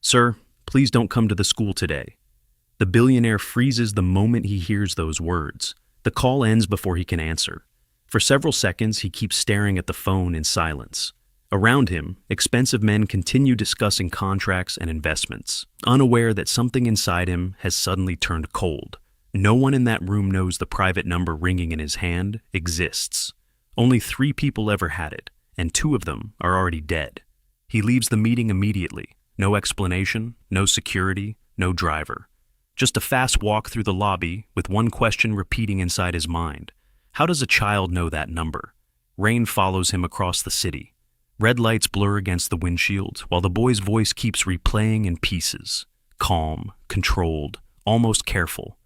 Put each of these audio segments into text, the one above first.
"Sir, please don't come to the school today." The billionaire freezes the moment he hears those words. The call ends before he can answer. For several seconds, he keeps staring at the phone in silence. Around him, expensive men continue discussing contracts and investments, unaware that something inside him has suddenly turned cold. No one in that room knows the private number ringing in his hand exists. Only 3 people ever had it, and 2 of them are already dead. He leaves the meeting immediately. No explanation, no security, no driver. Just a fast walk through the lobby with one question repeating inside his mind. How does a child know that number? Rain follows him across the city. Red lights blur against the windshield, while the boy's voice keeps replaying in pieces. Calm, controlled, almost careful.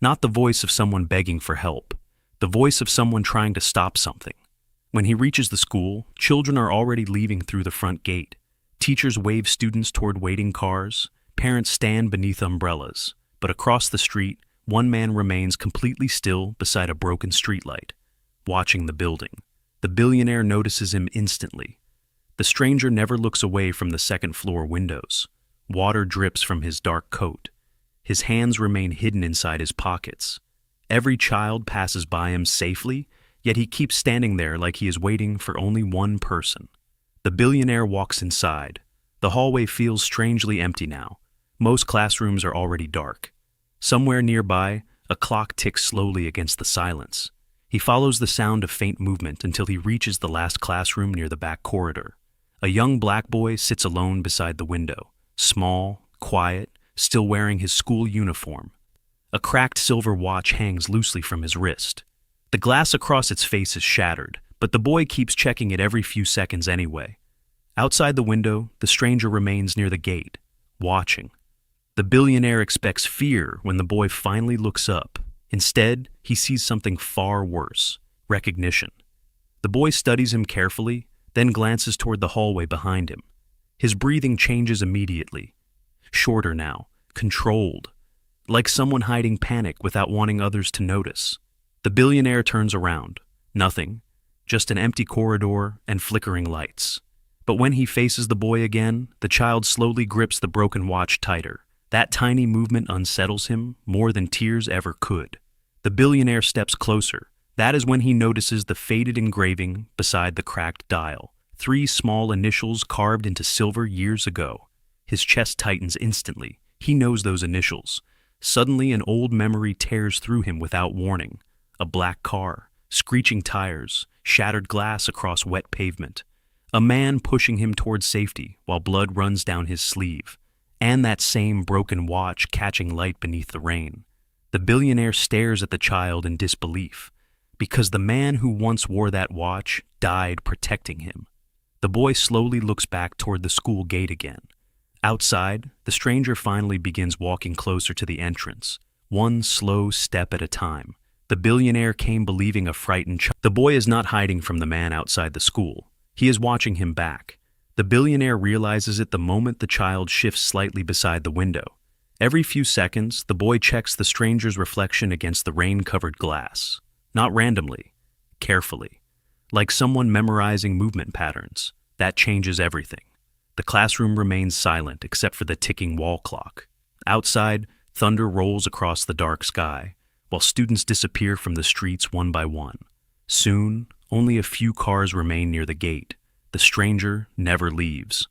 Not the voice of someone begging for help. The voice of someone trying to stop something. When he reaches the school, children are already leaving through the front gate. Teachers wave students toward waiting cars. Parents stand beneath umbrellas. But across the street, one man remains completely still beside a broken streetlight, watching the building. The billionaire notices him instantly. The stranger never looks away from the second-floor windows. Water drips from his dark coat. His hands remain hidden inside his pockets. Every child passes by him safely, yet he keeps standing there like he is waiting for only one person. The billionaire walks inside. The hallway feels strangely empty now. Most classrooms are already dark. Somewhere nearby, a clock ticks slowly against the silence. He follows the sound of faint movement until he reaches the last classroom near the back corridor. A young black boy sits alone beside the window, small, quiet, still wearing his school uniform. A cracked silver watch hangs loosely from his wrist. The glass across its face is shattered, but the boy keeps checking it every few seconds anyway. Outside the window, the stranger remains near the gate, watching. The billionaire expects fear when the boy finally looks up. Instead, he sees something far worse: recognition. The boy studies him carefully, then glances toward the hallway behind him. His breathing changes immediately. Shorter now, controlled, like someone hiding panic without wanting others to notice. The billionaire turns around. Nothing, just an empty corridor and flickering lights. But when he faces the boy again, the child slowly grips the broken watch tighter. That tiny movement unsettles him more than tears ever could. The billionaire steps closer. That is when he notices the faded engraving beside the cracked dial. 3 small initials carved into silver years ago. His chest tightens instantly. He knows those initials. Suddenly, an old memory tears through him without warning. A black car, screeching tires, shattered glass across wet pavement. A man pushing him toward safety while blood runs down his sleeve. And that same broken watch catching light beneath the rain. The billionaire stares at the child in disbelief, because the man who once wore that watch died protecting him. The boy slowly looks back toward the school gate again. Outside, the stranger finally begins walking closer to the entrance, one slow step at a time. The billionaire came believing a frightened child. The boy is not hiding from the man outside the school. He is watching him back. The billionaire realizes it the moment the child shifts slightly beside the window. Every few seconds, the boy checks the stranger's reflection against the rain-covered glass. Not randomly, carefully. Like someone memorizing movement patterns. That changes everything. The classroom remains silent except for the ticking wall clock. Outside, thunder rolls across the dark sky, while students disappear from the streets one by one. Soon, only a few cars remain near the gate. The stranger never leaves.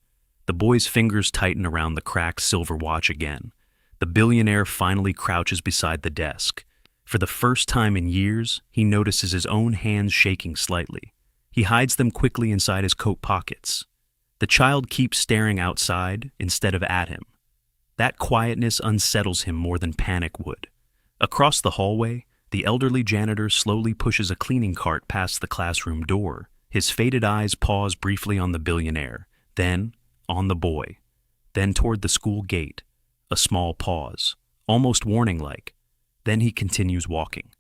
The boy's fingers tighten around the cracked silver watch again. The billionaire finally crouches beside the desk. For the first time in years, he notices his own hands shaking slightly. He hides them quickly inside his coat pockets. The child keeps staring outside instead of at him. That quietness unsettles him more than panic would. Across the hallway, the elderly janitor slowly pushes a cleaning cart past the classroom door. His faded eyes pause briefly on the billionaire, then on the boy, then toward the school gate. A small pause, almost warning-like. Then he continues walking.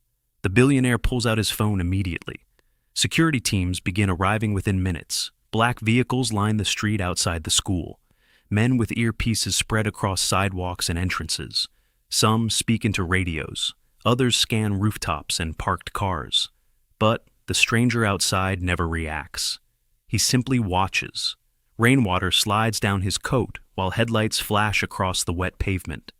The billionaire pulls out his phone immediately. Security teams begin arriving within minutes. Black vehicles line the street outside the school. Men with earpieces spread across sidewalks and entrances. Some speak into radios. Others scan rooftops and parked cars. But the stranger outside never reacts. He simply watches, Rainwater slides down his coat while headlights flash across the wet pavement.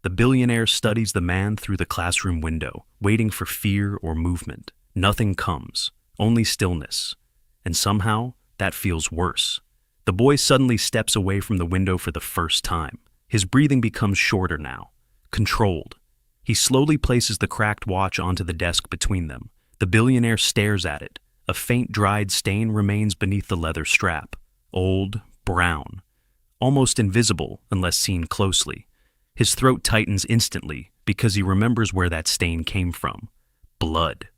The billionaire studies the man through the classroom window, waiting for fear or movement. Nothing comes, only stillness. And somehow, that feels worse. The boy suddenly steps away from the window for the first time. His breathing becomes shorter now, controlled. He slowly places the cracked watch onto the desk between them. The billionaire stares at it. A faint dried stain remains beneath the leather strap. Old, brown, almost invisible unless seen closely. His throat tightens instantly because he remembers where that stain came from. Blood.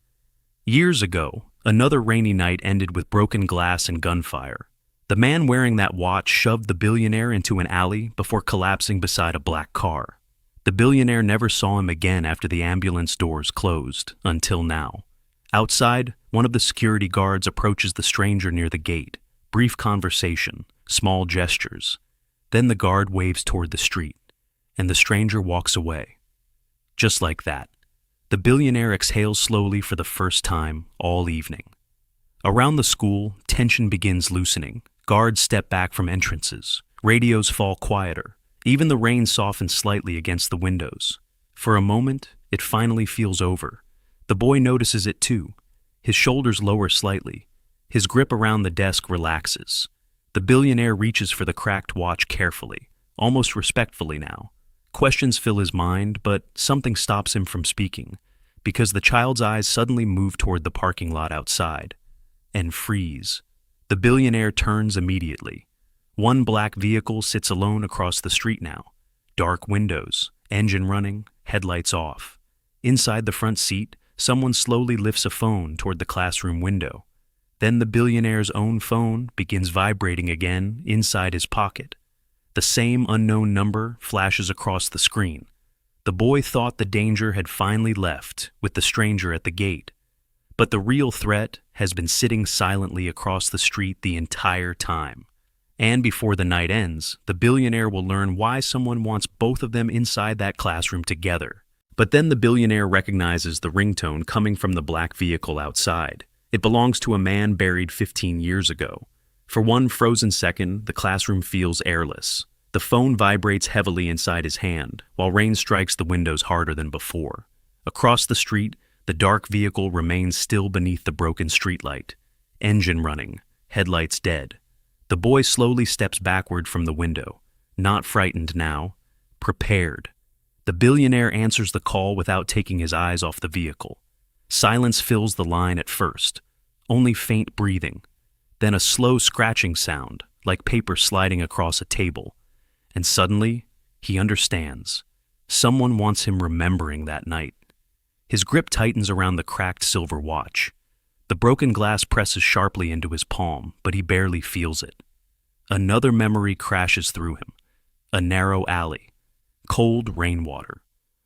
Years ago, another rainy night ended with broken glass and gunfire. The man wearing that watch shoved the billionaire into an alley before collapsing beside a black car. The billionaire never saw him again after the ambulance doors closed, until now. Outside, one of the security guards approaches the stranger near the gate. Brief conversation, small gestures. Then the guard waves toward the street, and the stranger walks away. Just like that, the billionaire exhales slowly for the first time all evening. Around the school, tension begins loosening. Guards step back from entrances. Radios fall quieter. Even the rain softens slightly against the windows. For a moment, it finally feels over. The boy notices it too. His shoulders lower slightly. His grip around the desk relaxes. The billionaire reaches for the cracked watch carefully, almost respectfully now. Questions fill his mind, but something stops him from speaking, because the child's eyes suddenly move toward the parking lot outside, and freeze. The billionaire turns immediately. One black vehicle sits alone across the street now. Dark windows, engine running, headlights off. Inside the front seat, someone slowly lifts a phone toward the classroom window. Then the billionaire's own phone begins vibrating again inside his pocket. The same unknown number flashes across the screen. The boy thought the danger had finally left with the stranger at the gate. But the real threat has been sitting silently across the street the entire time. And before the night ends, the billionaire will learn why someone wants both of them inside that classroom together. But then the billionaire recognizes the ringtone coming from the black vehicle outside. It belongs to a man buried 15 years ago. For one frozen second, the classroom feels airless. The phone vibrates heavily inside his hand, while rain strikes the windows harder than before. Across the street, the dark vehicle remains still beneath the broken streetlight. Engine running, headlights dead. The boy slowly steps backward from the window, not frightened now, prepared. The billionaire answers the call without taking his eyes off the vehicle. Silence fills the line at first, only faint breathing, then a slow scratching sound, like paper sliding across a table. And suddenly, he understands. Someone wants him remembering that night. His grip tightens around the cracked silver watch. The broken glass presses sharply into his palm, but he barely feels it. Another memory crashes through him. A narrow alley. Cold rainwater.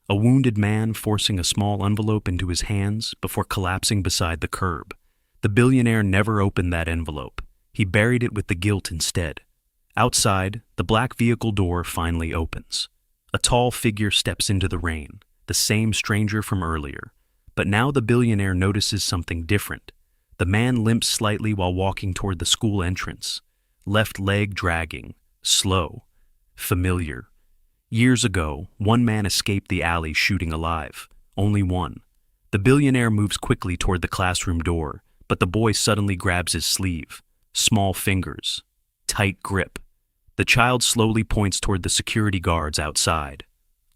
A wounded man forcing a small envelope into his hands before collapsing beside the curb. The billionaire never opened that envelope. He buried it with the guilt instead. Outside, the black vehicle door finally opens. A tall figure steps into the rain, the same stranger from earlier. But now the billionaire notices something different. The man limps slightly while walking toward the school entrance. Left leg dragging, slow, familiar. Years ago, one man escaped the alley shooting alive. Only one. The billionaire moves quickly toward the classroom door, but the boy suddenly grabs his sleeve. Small fingers. Tight grip. The child slowly points toward the security guards outside.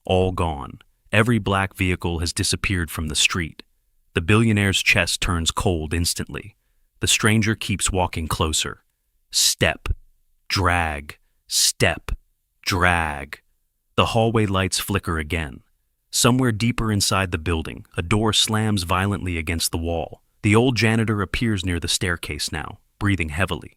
All gone. Every black vehicle has disappeared from the street. The billionaire's chest turns cold instantly. The stranger keeps walking closer. Step. Drag. Step. Drag. The hallway lights flicker again. Somewhere deeper inside the building, a door slams violently against the wall. The old janitor appears near the staircase now, breathing heavily.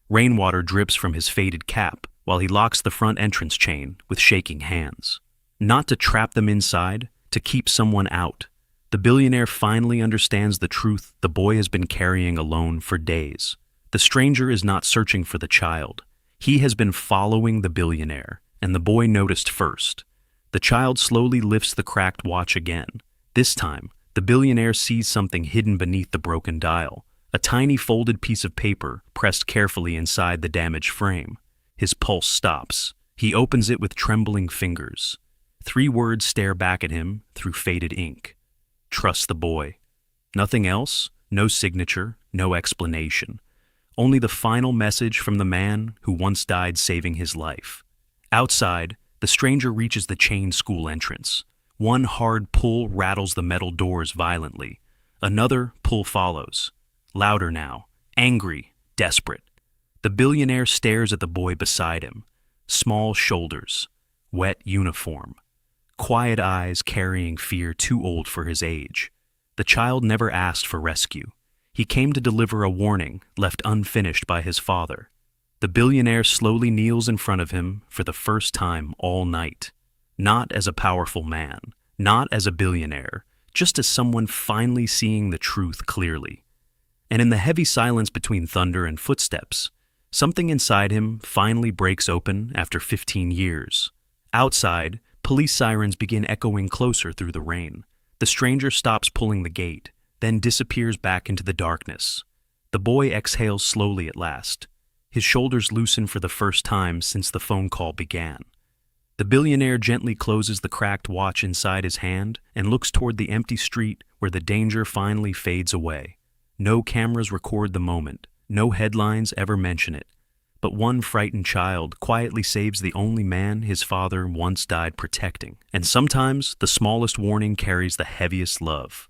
Rainwater drips from his faded cap, while he locks the front entrance chain with shaking hands. Not to trap them inside, to keep someone out. The billionaire finally understands the truth the boy has been carrying alone for days. The stranger is not searching for the child. He has been following the billionaire, and the boy noticed first. The child slowly lifts the cracked watch again. This time, the billionaire sees something hidden beneath the broken dial, A tiny folded piece of paper pressed carefully inside the damaged frame. His pulse stops. He opens it with trembling fingers. 3 words stare back at him through faded ink. Trust the boy. Nothing else, no signature, no explanation. Only the final message from the man who once died saving his life. Outside, the stranger reaches the chained school entrance. One hard pull rattles the metal doors violently. Another pull follows. Louder now, angry, desperate. The billionaire stares at the boy beside him. Small shoulders, wet uniform, quiet eyes carrying fear too old for his age. The child never asked for rescue. He came to deliver a warning left unfinished by his father. The billionaire slowly kneels in front of him for the first time all night. Not as a powerful man, not as a billionaire, just as someone finally seeing the truth clearly. And in the heavy silence between thunder and footsteps, something inside him finally breaks open after 15 years. Outside, police sirens begin echoing closer through the rain. The stranger stops pulling the gate, then disappears back into the darkness. The boy exhales slowly at last. His shoulders loosen for the first time since the phone call began. The billionaire gently closes the cracked watch inside his hand and looks toward the empty street where the danger finally fades away. No cameras record the moment. No headlines ever mention it. But one frightened child quietly saves the only man his father once died protecting. And sometimes the smallest warning carries the heaviest love.